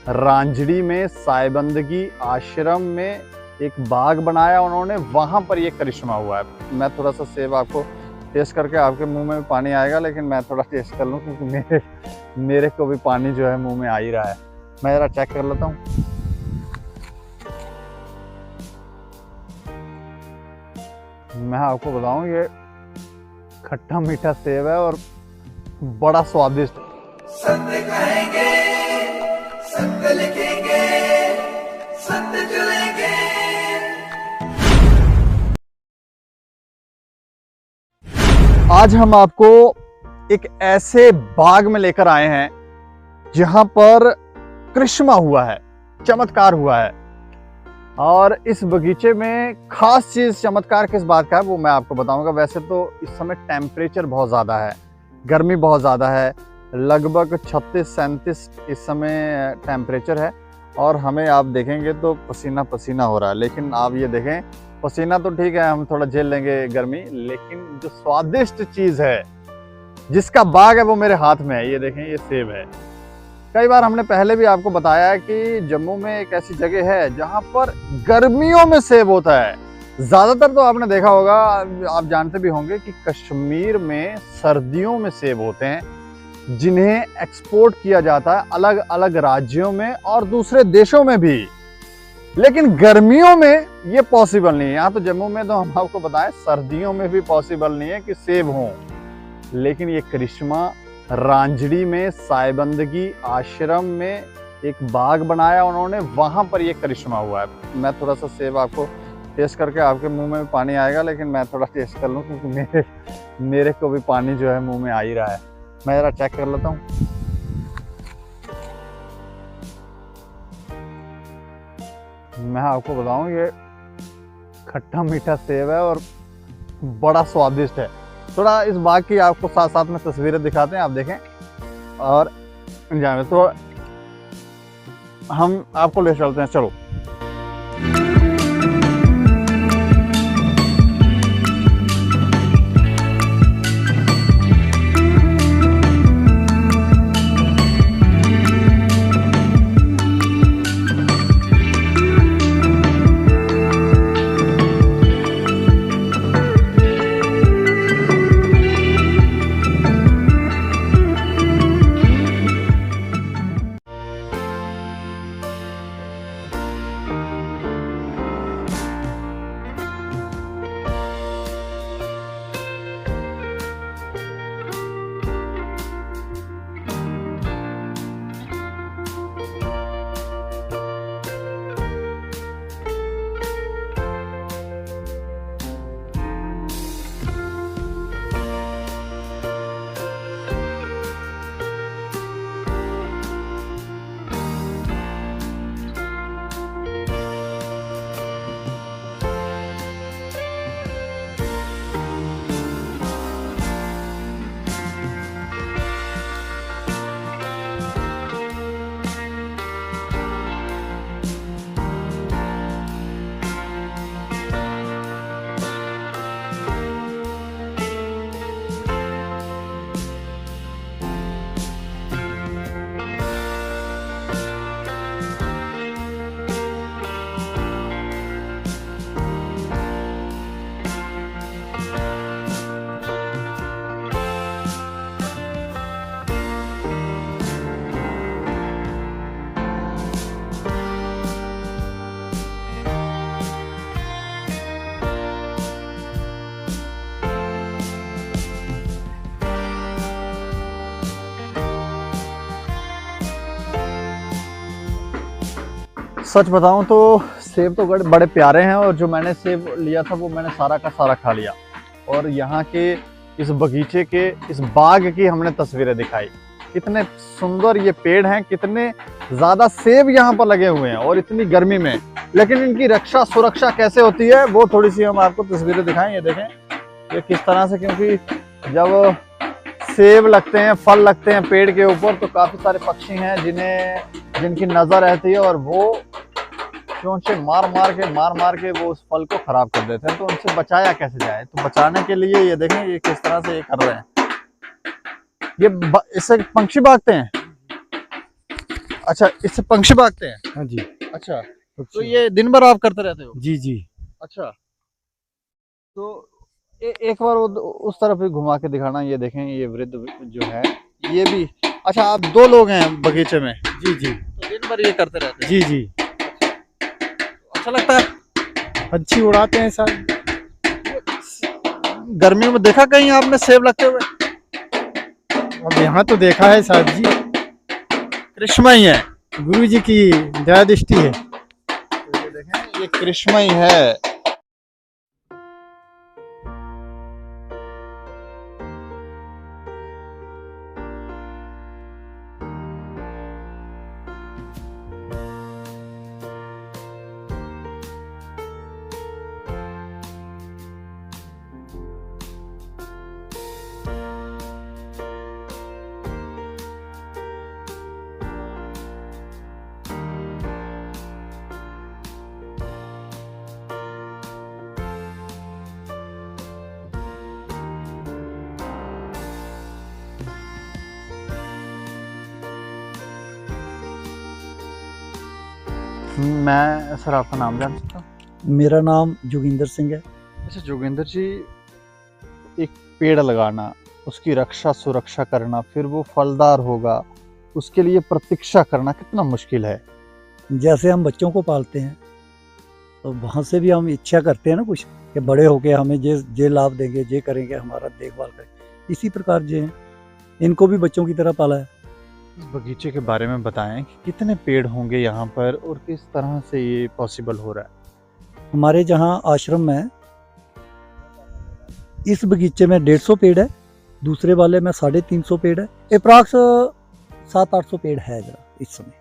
रांझड़ी में सायबंदगी आश्रम में एक बाग बनाया उन्होंने, वहां पर ये करिश्मा हुआ है। मैं थोड़ा सा सेब आपको टेस्ट करके, आपके मुंह में भी पानी आएगा, लेकिन मैं थोड़ा टेस्ट कर लूं क्योंकि मेरे को भी पानी जो है मुंह में आ ही रहा है। मैं जरा चेक कर लेता हूँ। मैं आपको बताऊं, ये खट्टा मीठा सेब है और बड़ा स्वादिष्ट। सत्य कहेंगे, सत्य लिखेंगे, सत्य चलेंगे। आज हम आपको एक ऐसे बाग में लेकर आए हैं जहां पर करिश्मा हुआ है, चमत्कार हुआ है। और इस बगीचे में खास चीज चमत्कार किस बात का है वो मैं आपको बताऊंगा। वैसे तो इस समय टेम्परेचर बहुत ज़्यादा है, गर्मी बहुत ज़्यादा है, लगभग 36-37 इस समय टेम्परेचर है। और हमें आप देखेंगे तो पसीना पसीना हो रहा है, लेकिन आप ये देखें, पसीना तो ठीक है, हम थोड़ा झेल लेंगे गर्मी, लेकिन जो स्वादिष्ट चीज़ है, जिसका बाग है, वो मेरे हाथ में है। ये देखें, ये सेब है। कई बार हमने पहले भी आपको बताया है कि जम्मू में एक ऐसी जगह है जहां पर गर्मियों में सेब होता है। ज्यादातर तो आपने देखा होगा, आप जानते भी होंगे कि कश्मीर में सर्दियों में सेब होते हैं, जिन्हें एक्सपोर्ट किया जाता है अलग अलग राज्यों में और दूसरे देशों में भी। लेकिन गर्मियों में ये पॉसिबल नहीं है। यहाँ तो जम्मू में तो हम आपको बताएं, सर्दियों में भी पॉसिबल नहीं है कि सेब हों। लेकिन ये करिश्मा रांझड़ी में सायबंदगी आश्रम में एक बाग बनाया उन्होंने, वहां पर ये करिश्मा हुआ है। मैं थोड़ा सा सेब आपको टेस्ट करके, आपके मुंह में भी पानी आएगा, लेकिन मैं थोड़ा टेस्ट कर लूं क्योंकि मेरे को भी पानी जो है मुंह में आ ही रहा है। मैं जरा चेक कर लेता हूँ। मैं आपको बताऊं, ये खट्टा मीठा सेब है और बड़ा स्वादिष्ट है। थोड़ा इस बाग की आपको साथ साथ में तस्वीरें दिखाते हैं, आप देखें और जाए। तो हम आपको ले चलते हैं, चलो। सच बताऊं तो सेब तो बड़े प्यारे हैं, और जो मैंने सेब लिया था वो मैंने सारा का सारा खा लिया। और यहाँ के इस बगीचे के, इस बाग की हमने तस्वीरें दिखाई। कितने सुंदर ये पेड़ हैं, कितने ज़्यादा सेब यहाँ पर लगे हुए हैं और इतनी गर्मी में। लेकिन इनकी रक्षा सुरक्षा कैसे होती है वो थोड़ी सी हम आपको तस्वीरें दिखाएं। ये देखें, ये किस तरह से, क्योंकि जब सेब लगते हैं, फल लगते हैं पेड़ के ऊपर, तो काफ़ी सारे पक्षी हैं जिनकी नज़र रहती है, और वो चोंचे मार मार के वो उस फल को खराब कर देते हैं। तो उनसे बचाया कैसे जाए? तो बचाने के लिए ये देखें, ये किस तरह से ये कर रहे हैं। ये इससे पंछी भागते हैं। अच्छा, इससे पंछी भागते हैं? हाँ जी। अच्छा, तो ये दिन भर आप करते रहते हो? जी जी। अच्छा, तो एक बार वो उस तरफ भी घुमा के दिखाना। ये देखें, ये वृद्ध जो है, ये भी। अच्छा, आप 2 लोग हैं बगीचे में? जी जी। तो दिन भर ये करते रहते हैं? जी जी। अच्छा लगता है? पंछी उड़ाते हैं साहब। गर्मियों में देखा कहीं आपने सेब लगते हुए? अब यहाँ तो देखा है साहब जी, कृष्णा ही है। गुरु जी की दया दृष्टि है। तो ये देखें, ये कृष्णा ही है। मैं सर आपका नाम जान सकता हूँ? मेरा नाम जोगिंदर सिंह है। अच्छा जोगिंदर जी, एक पेड़ लगाना, उसकी रक्षा सुरक्षा करना, फिर वो फलदार होगा, उसके लिए प्रतीक्षा करना कितना मुश्किल है। जैसे हम बच्चों को पालते हैं तो वहाँ से भी हम इच्छा करते हैं ना कुछ, कि बड़े होके हमें जे लाभ देंगे, जे करेंगे, हमारा देखभाल करेंगे। इसी प्रकार जे हैं, इनको भी बच्चों की तरह पाला है। इस बगीचे के बारे में बताएं कि कितने पेड़ होंगे यहाँ पर और किस तरह से ये पॉसिबल हो रहा है। हमारे जहाँ आश्रम में इस बगीचे में 150 पेड़ है, दूसरे वाले में 350 पेड़ है, अप्रॉक्स 700-800 पेड़ है जरा इस समय,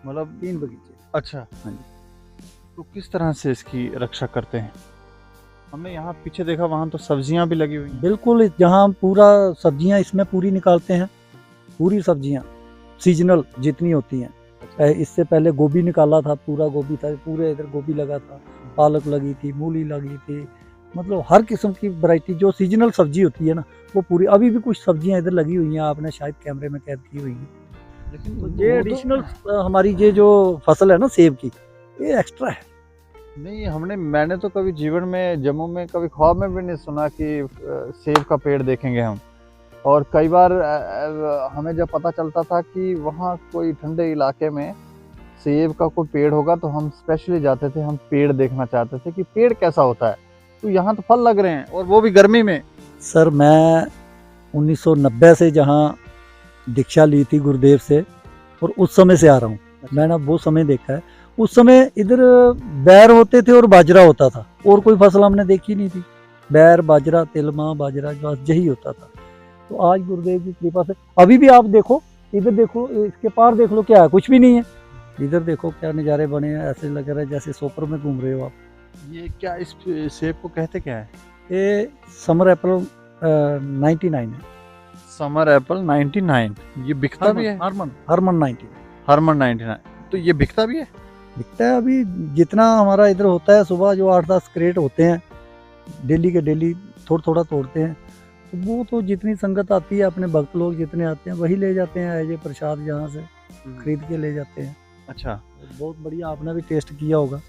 मतलब 3 बगीचे। अच्छा, हाँ जी। तो किस तरह से इसकी रक्षा करते हैं? हमने यहाँ पीछे देखा, वहाँ तो सब्जियाँ भी लगी हुई हैं। बिल्कुल, जहाँ पूरा सब्जियाँ इसमें पूरी निकालते हैं, पूरी सब्जियाँ सीजनल जितनी होती हैं। इससे पहले गोभी निकाला था, पूरा गोभी था, पूरे इधर गोभी लगा था, पालक लगी थी, मूली लगी थी, मतलब हर किस्म की वैरायटी जो सीजनल सब्जी होती है ना, वो पूरी। अभी भी कुछ सब्जियां इधर लगी हुई हैं, आपने शायद कैमरे में कैद की हुई हैं। लेकिन तो वो ये तो- एडिशनल हमारी ये जो फसल है ना सेब की, ये एक्स्ट्रा है। नहीं, मैंने तो कभी जीवन में, जम्मू में, कभी ख्वाब में भी नहीं सुना कि सेब का पेड़ देखेंगे हम। और कई बार हमें जब पता चलता था कि वहाँ कोई ठंडे इलाके में सेब का कोई पेड़ होगा, तो हम स्पेशली जाते थे, हम पेड़ देखना चाहते थे कि पेड़ कैसा होता है। तो यहाँ तो फल लग रहे हैं, और वो भी गर्मी में। सर मैं 1990 से जहाँ दीक्षा ली थी गुरुदेव से, और उस समय से आ रहा हूँ। मैंने वो समय देखा है। उस समय इधर बैर होते थे और बाजरा होता था, और कोई फसल हमने देखी नहीं थी। बैर, बाजरा, तिलमा, बाजरा, जो यही होता था। तो आज गुरुदेव की कृपा से अभी भी आप देखो, इधर देखो, इसके पार देख लो, क्या है? कुछ भी नहीं है। इधर देखो क्या नज़ारे बने हैं, ऐसे लग रहा है जैसे सोपर में घूम रहे हो आप। ये क्या, इस सेब को कहते क्या है? ये समर एप्पल 99 है। Summer Apple 99। ये बिकता भी है? हरमन 99 हरमन 99। तो ये बिकता भी है? बिकता है। अभी जितना हमारा इधर होता है, सुबह जो 8-10 क्रेट होते हैं, डेली के डेली थोड़ा थोड़ा तोड़ते हैं। तो वो तो जितनी संगत आती है, अपने भक्त लोग जितने आते हैं वही ले जाते हैं, एज ए प्रसाद यहाँ से खरीद के ले जाते हैं। अच्छा, बहुत बढ़िया, आपने भी टेस्ट किया होगा।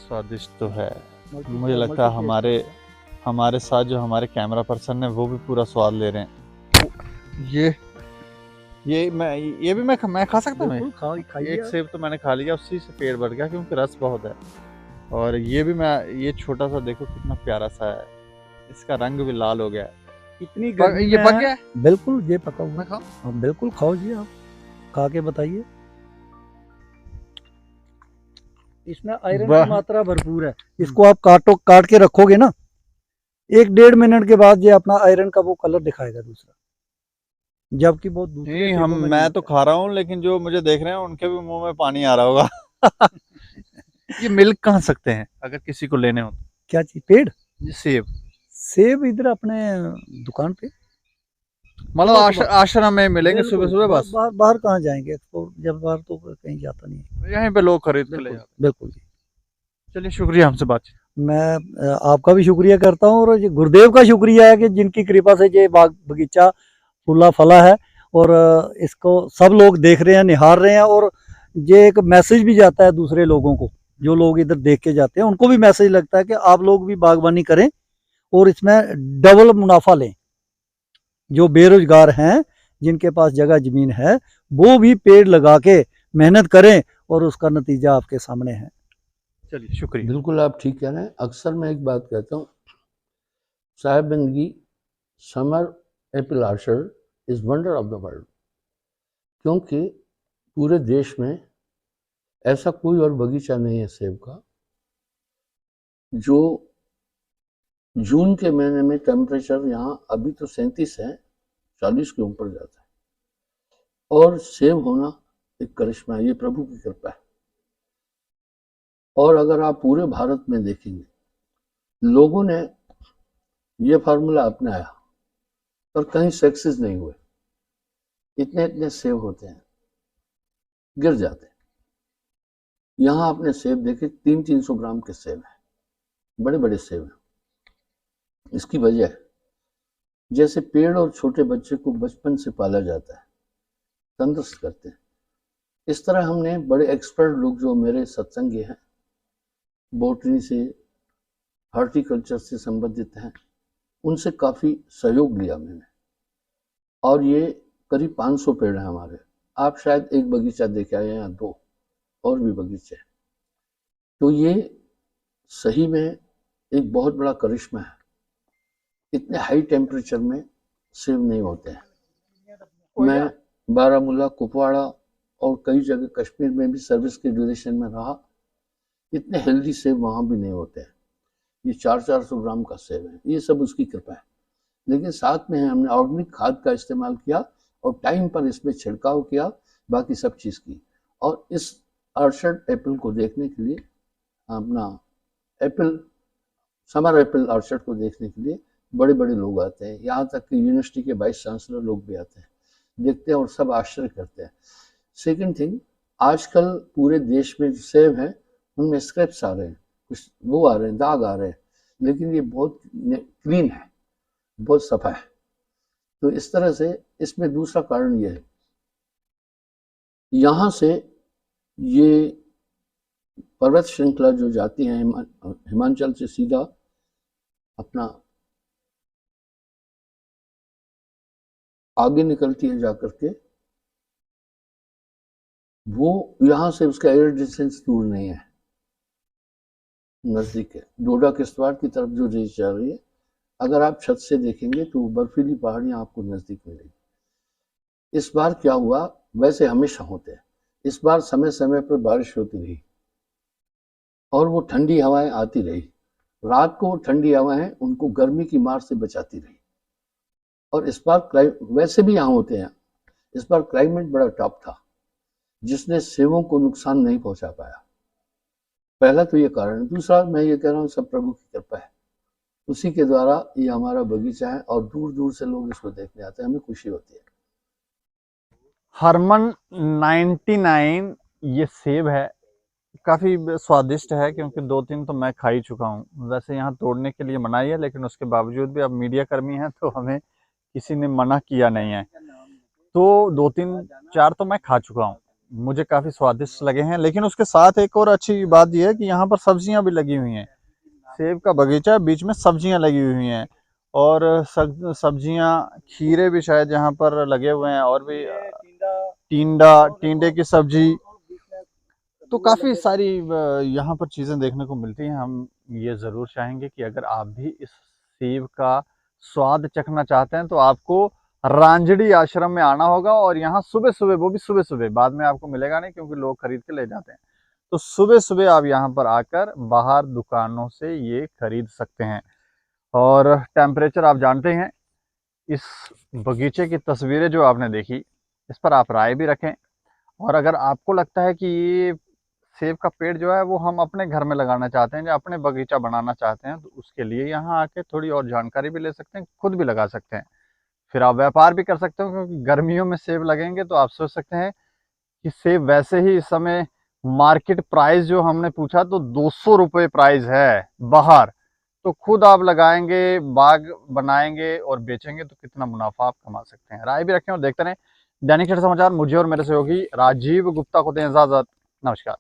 स्वादिष्ट तो है। मुझे लगता है हमारे साथ जो हमारे कैमरा पर्सन है, वो भी पूरा स्वाद ले रहे हैं। ये भी मैं खा सकता हूँ? एक सेब तो मैंने खा लिया, उसी से पेट भर गया, क्योंकि रस बहुत है। और ये भी ये छोटा सा देखो कितना प्यारा सा है, इसका रंग भी लाल हो गया है। इतनी ये पक गया है? बिल्कुल, ये पका हुआ मैं खाऊं? है। बिल्कुल खाओ जी, आप खा के बताइए। इसमें आयरन की मात्रा भरपूर है। इसको आप काट के रखोगे ना, 1-1.5 मिनट के बाद ये अपना आयरन का वो कलर दिखाएगा दूसरा, जबकि बहुत नहीं, मैं तो खा रहा हूँ, लेकिन जो मुझे देख रहे हैं उनके भी मुंह में पानी आ रहा होगा। ये मिल्क कहाँ सकते हैं अगर किसी को लेने हो? क्या चीज? पेड़? सेब इधर अपने दुकान पे, मतलब आश्रम में मिलेंगे सुबह सुबह बस? बाहर कहाँ जाएंगे एक्सपोर्ट, जब बाहर तो कहीं जाता नहीं है, यहीं पे लोग खरीद के ले जाते हैं। बिल्कुल जी। चलिए, शुक्रिया हमसे बातचीत। मैं आपका भी शुक्रिया करता हूँ, और गुरुदेव का शुक्रिया है कि जिनकी कृपा से ये बाग बगीचा फूला फला है। और इसको सब लोग देख रहे हैं, निहार रहे हैं, और ये एक मैसेज भी जाता है दूसरे लोगों को, जो लोग इधर देख के जाते हैं उनको भी मैसेज लगता है कि आप लोग भी बागवानी करें और इसमें डबल मुनाफा लें। जो बेरोजगार हैं, जिनके पास जगह जमीन है, वो भी पेड़ लगा के मेहनत करें और उसका नतीजा आपके सामने है। चलिए, शुक्रिया। बिल्कुल आप ठीक कह रहे हैं। अक्सर मैं एक बात कहता हूँ, Sahibganj summer Apple orchard is wonder of the world, क्योंकि पूरे देश में ऐसा कोई और बगीचा नहीं है सेब का जो जून के महीने में टेम्परेचर यहाँ अभी तो 37 है, 40 के ऊपर जाता है, और सेब होना एक करिश्मा है, ये प्रभु की कृपा है। और अगर आप पूरे भारत में देखेंगे, लोगों ने ये फार्मूला अपनाया पर कहीं सक्सेस नहीं हुए। इतने इतने सेब होते हैं, गिर जाते हैं। यहाँ आपने सेब देखे 300-300 ग्राम के सेब हैं, बड़े बड़े सेब हैं। इसकी वजह है, जैसे पेड़ और छोटे बच्चे को बचपन से पाला जाता है, तंदुरुस्त करते हैं, इस तरह हमने बड़े एक्सपर्ट लोग जो मेरे सत्संगी हैं, बोटनी से, हॉर्टिकल्चर से संबंधित हैं, उनसे काफ़ी सहयोग लिया मैंने। और ये करीब 500 पेड़ हैं हमारे। आप शायद एक बगीचा देखे आए हैं या 2 और भी बगीचे हैं। तो ये सही में एक बहुत बड़ा करिश्मा है। इतने हाई टेम्परेचर में सेब नहीं होते हैं। मैं बारामूला, कुपवाड़ा और कई जगह कश्मीर में भी सर्विस के ड्यूरेशन में रहा, इतने हेल्दी सेब वहाँ भी नहीं होते हैं। ये 400-400 ग्राम का सेब है, ये सब उसकी कृपा है। लेकिन साथ में हमने ऑर्गेनिक खाद का इस्तेमाल किया और टाइम पर इसमें छिड़काव किया, बाकी सब चीज़ की। और इस ऑर्चर्ड एप्पल को देखने के लिए, अपना एप्पल समर एप्पल ऑर्चर्ड को देखने के लिए बड़े बड़े लोग आते हैं, यहाँ तक कि यूनिवर्सिटी के वाइस चांसलर लोग भी आते हैं, देखते हैं और सब आश्चर्य करते हैं। सेकंड थिंग, आजकल पूरे देश में जो सेब हैं उनमें स्क्रैप्स आ रहे हैं, कुछ वो आ रहे हैं, दाग आ रहे हैं, लेकिन ये बहुत क्लीन है, बहुत सफा है। तो इस तरह से इसमें दूसरा कारण ये है, यहाँ से ये पर्वत श्रृंखला जो जाती है हिमाचल से सीधा अपना आगे निकलती है जाकर के, वो यहाँ से उसका एयर डिस्टेंस दूर नहीं है, नज़दीक है। डोडा किश्तवाड़ की तरफ जो रेंज जा रही है, अगर आप छत से देखेंगे तो बर्फीली पहाड़ियाँ आपको नज़दीक मिलेगी। इस बार क्या हुआ, वैसे हमेशा होते हैं, इस बार समय समय पर बारिश होती रही और वो ठंडी हवाएं आती रही। रात को ठंडी हवाएं उनको गर्मी की मार से बचाती रही। और इस बार वैसे भी यहाँ होते हैं, इस बार क्लाइमेट बड़ा टॉप था, जिसने सेबों को नुकसान नहीं पहुंचा पाया। पहला तो ये कारण। दूसरा, मैं ये कह रहा हूँ, सब प्रभु की कृपा है, उसी के द्वारा ये हमारा बगीचा है और दूर दूर से लोग इसको देखने आते हैं, हमें खुशी होती है। हरमन 99 ये सेब है, काफ़ी स्वादिष्ट है, क्योंकि 2-3 तो मैं खा ही चुका हूँ। वैसे यहाँ तोड़ने के लिए मनाही है, लेकिन उसके बावजूद भी अब मीडिया कर्मी हैं तो हमें किसी ने मना किया नहीं है, तो 2-3-4 तो मैं खा चुका हूँ, मुझे काफ़ी स्वादिष्ट लगे हैं। लेकिन उसके साथ एक और अच्छी बात यह है कि यहाँ पर सब्जियाँ भी लगी हुई हैं। सेब का बगीचा है, बीच में सब्जियाँ लगी हुई हैं, और सब्जियाँ, खीरे भी शायद यहाँ पर लगे हुए हैं, और भी टींडे की सब्जी, तो काफ़ी सारी यहाँ पर चीज़ें देखने को मिलती हैं। हम ये ज़रूर चाहेंगे कि अगर आप भी इस सेब का स्वाद चखना चाहते हैं तो आपको रांझड़ी आश्रम में आना होगा, और यहाँ सुबह सुबह, वो भी सुबह सुबह, बाद में आपको मिलेगा नहीं क्योंकि लोग खरीद के ले जाते हैं, तो सुबह सुबह आप यहाँ पर आकर बाहर दुकानों से ये खरीद सकते हैं। और टेम्परेचर आप जानते हैं। इस बगीचे की तस्वीरें जो आपने देखी, इस पर आप राय भी रखें, और अगर आपको लगता है कि ये सेब का पेड़ जो है वो हम अपने घर में लगाना चाहते हैं या अपने बगीचा बनाना चाहते हैं, तो उसके लिए यहाँ आके थोड़ी और जानकारी भी ले सकते हैं, खुद भी लगा सकते हैं, फिर आप व्यापार भी कर सकते हो। क्योंकि गर्मियों में सेब लगेंगे तो आप सोच सकते हैं कि सेब वैसे ही इस समय मार्केट प्राइस जो हमने पूछा तो 200 रुपये प्राइस है बाहर, तो खुद आप लगाएंगे, बाग बनाएंगे और बेचेंगे तो कितना मुनाफा आप कमा सकते हैं। राय भी रखें और देखते रहें दैनिक क्षेत्र समाचार मुझे और मेरे सहयोगी राजीव गुप्ता को दें इजाजत। नमस्कार।